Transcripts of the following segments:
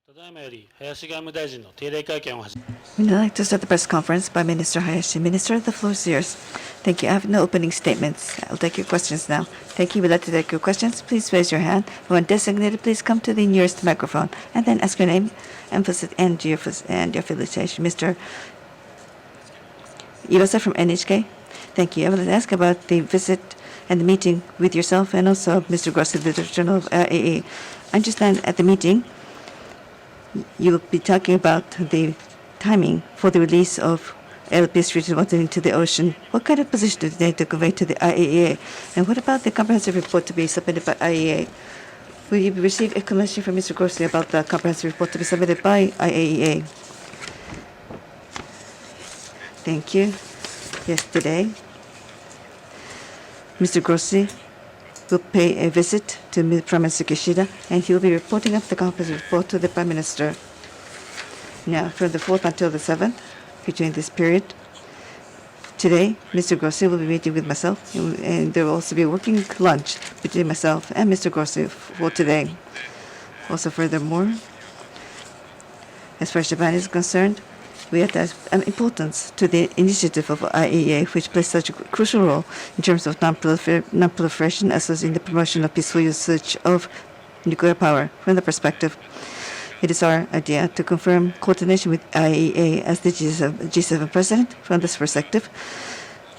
We'd like to start the press conference by Minister Hayashi. Minister, the floor is yours. Thank you. I have no opening statements. I'll take your questions now. Thank you. We'd like to take your questions. Please raise your hand. When designated, please come to the nearest microphone and then ask your name, emphasis, and your affiliation. Mr. Iwasa from NHK. Thank you. I would like to ask about the visit and the meeting with yourself and also Mr. Grossi, the Director of AAA. I understand at the meeting you will be talking about the timing for the release of LPS treated water into the ocean. What kind of position did they convey to the IAEA? And what about the comprehensive report to be submitted by IAEA? Will you receive explanation from Mr. Grossi about the comprehensive report to be submitted by IAEA? Thank you. Yesterday, Mr. Grossi will pay a visit to Prime Minister Kishida, and he will be reporting up the comprehensive report to the Prime Minister. Now, from the 4th until the 7th, between this period, today, Mr. Grossi will be meeting with myself, and there will also be a working lunch between myself and Mr. Grossi for today. Also, furthermore, as far as Japan is concerned, we attach importance to the initiative of IAEA, which plays such a crucial role in terms of non-proliferation as well as in the promotion of peaceful usage of nuclear power. From the perspective, it is our idea to confirm coordination with IAEA as the G7 president. From this perspective,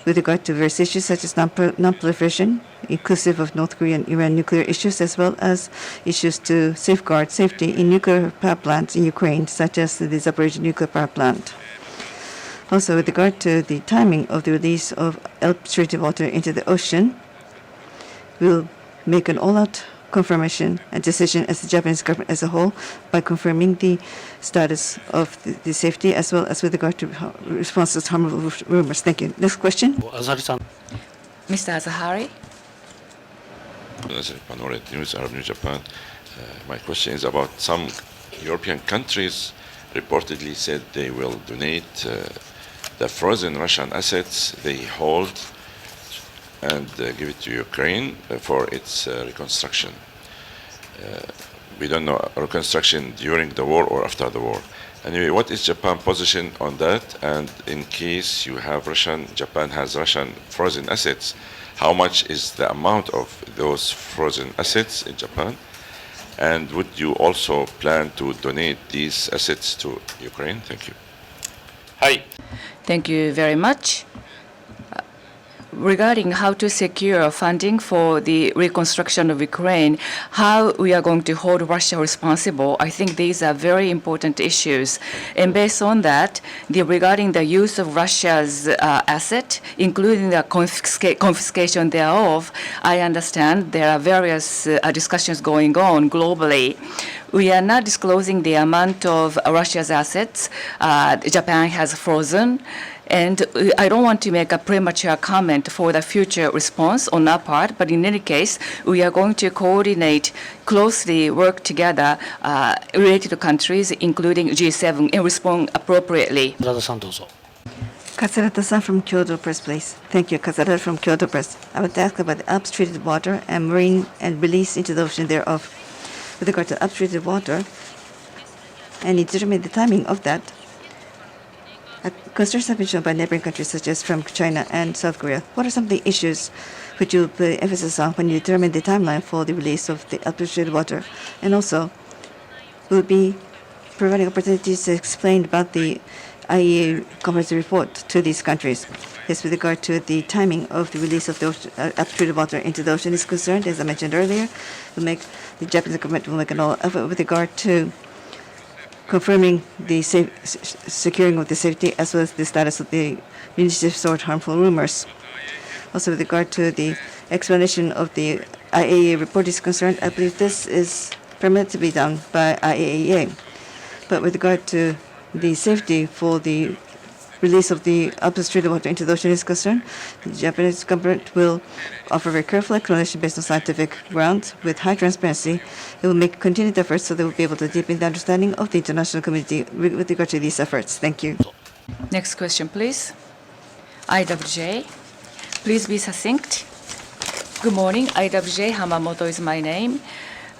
with regard to various issues such as non-proliferation, inclusive of North Korea and Iran nuclear issues, as well as issues to safeguard safety in nuclear power plants in Ukraine, such as the Zaporizhzhia nuclear power plant. Also, with regard to the timing of the release of treated water into the ocean, we'll make an all-out confirmation and decision as the Japanese government as a whole by confirming the status of the safety as well as with regard to responses to harmful rumors. Thank you. Next question. Mr. Azahari. News, Arab News Japan. My question is about some European countries reportedly said they will donate the frozen Russian assets they hold and give it to Ukraine for its reconstruction. We don't know reconstruction during the war or after the war. Anyway, what is Japan's position on that? And in case you have Japan has Russian frozen assets, how much is the amount of those frozen assets in Japan? And would you also plan to donate these assets to Ukraine? Thank you. Hi. Thank you very much. Regarding how to secure funding for the reconstruction of Ukraine, how we are going to hold Russia responsible, I think these are very important issues. And based on that, regarding the use of Russia's asset, including the confiscation thereof, I understand there are various discussions going on globally. We are not disclosing the amount of Russia's assets Japan has frozen. And I don't want to make a premature comment for the future response on our part, but in any case, we are going to coordinate, closely work together related to countries, including G7, and respond appropriately. Katsurata-san from Kyoto Press, please. Thank you, Katsurata from Kyoto Press. I would ask about the upstreated water and marine and release into the ocean thereof. With regard to upstreated water, and determine the timing of that, concerns have been shown by neighboring countries such as from China and South Korea. What are some of the issues which you put emphasis on when you determine the timeline for the release of the upstreated water? And also, will be providing opportunities to explain about the IEA comprehensive report to these countries. Yes, with regard to the timing of the release of the upstreated water into the ocean is concerned, as I mentioned earlier, the Japanese government will make an all effort with regard to confirming the securing of the safety as well as the status of the initiative sort harmful rumors. Also, with regard to the explanation of the IAEA report is concerned, I believe this is permitted to be done by IAEA. But with regard to the safety for the release of the upstream water into the ocean is concerned, the Japanese government will offer very careful explanation based on scientific grounds with high transparency. It will make continued efforts so they will be able to deepen the understanding of the international community with regard to these efforts. Thank you. Next question, please. IWJ. Please be succinct. Good morning. IWJ Hamamoto is my name.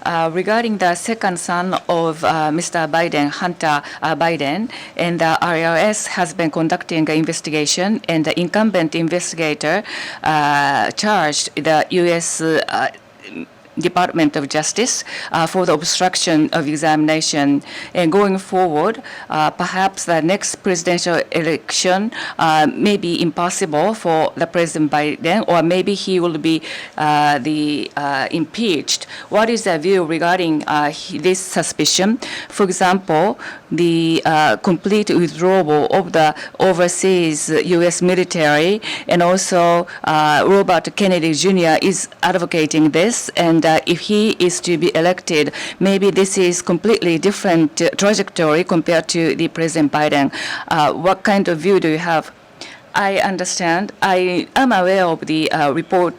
Regarding the second son of Mr. Biden, Hunter Biden, and the IRS has been conducting an investigation, and the incumbent investigator charged the U.S. Department of Justice for the obstruction of examination. And going forward, perhaps the next presidential election may be impossible for the President Biden, or maybe he will be impeached. What is the view regarding this suspicion? For example, the complete withdrawal of the overseas U.S. military, and also Robert Kennedy Jr. is advocating this, and if he is to be elected, maybe this is completely different trajectory compared to the President Biden. What kind of view do you have? I understand. I am aware of the report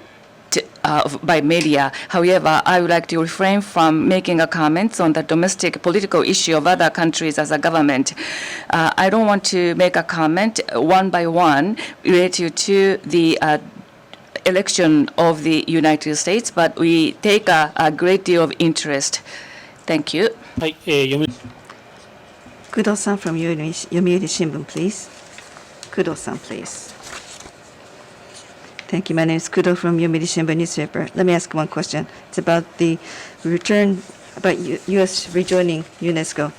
by media. However, I would like to refrain from making a comments on the domestic political issue of other countries as a government. I don't want to make a comment one by one related to the election of the United States, but we take a great deal of interest. Thank you. はい、読み Kudo-san from Yomiuri Shimbun, please. Kudo-san, please. Thank you. My name is Kudo from Yomiuri Shimbun newspaper. Let me ask one question. It's about the return, about U.S. rejoining UNESCO.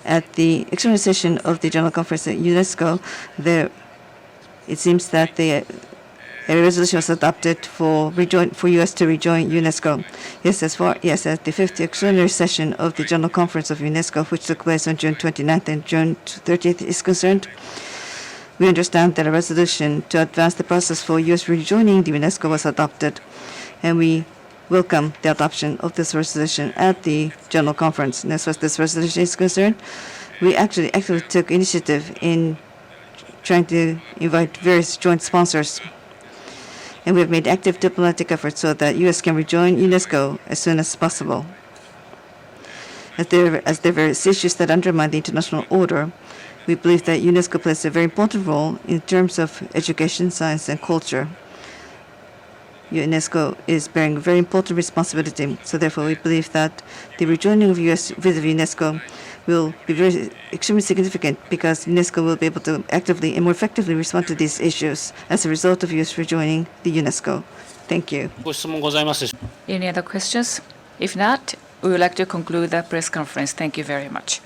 At the extraordinary session of the General Conference at UNESCO, it seems that a resolution was adopted for U.S. to rejoin UNESCO. Yes, at the 50th extraordinary session of the General Conference of UNESCO, which took place on June 29th and June 30th, is concerned. We understand that a resolution to advance the process for U.S. rejoining the UNESCO was adopted, and we welcome the adoption of this resolution at the General Conference. And as far as this resolution is concerned, we actually took initiative in trying to invite various joint sponsors. And we have made active diplomatic efforts so that U.S. can rejoin UNESCO as soon as possible. As there are various issues that undermine the international order, we believe that UNESCO plays a very important role in terms of education, science, and culture. UNESCO is bearing a very important responsibility. So therefore, we believe that the rejoining of U.S. with UNESCO will be very extremely significant, because UNESCO will be able to actively and more effectively respond to these issues as a result of U.S. rejoining the UNESCO. Thank you. ご質問ございますでしょうか。 Any other questions? If not, we would like to conclude the press conference. Thank you very much.